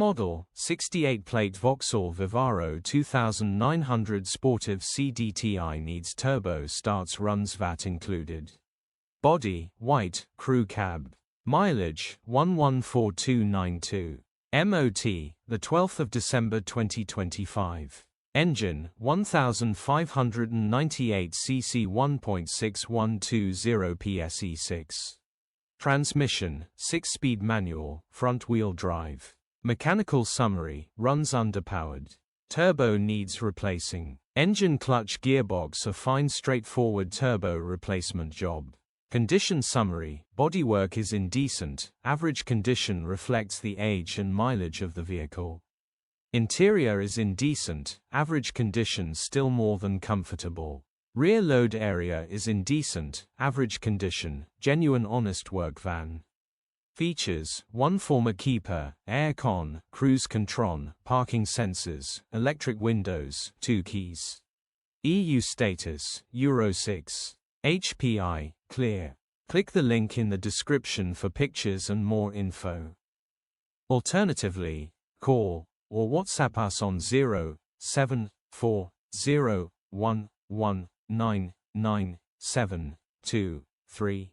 model, 68-plate Vauxhall Vivaro 2900 Sportive CDTI needs turbo starts runs VAT included. Body, white, crew cab. Mileage, 114292. MOT, the 12th of December 2025. Engine, 1598 cc 1.6120 pse6. Transmission, 6-speed manual, front-wheel drive. Mechanical summary, runs underpowered. Turbo needs replacing. Engine clutch gearbox a fine straightforward turbo replacement job. Condition summary, bodywork is indecent, average condition reflects the age and mileage of the vehicle. Interior is indecent, average condition still more than comfortable. Rear load area is indecent, average condition, genuine honest work van. Features, 1 former keeper, aircon, cruise Contron, parking sensors, electric windows, 2 keys. EU status, Euro 6. HPI, clear. Click the link in the description for pictures and more info. Alternatively, call or WhatsApp us on 07401199723.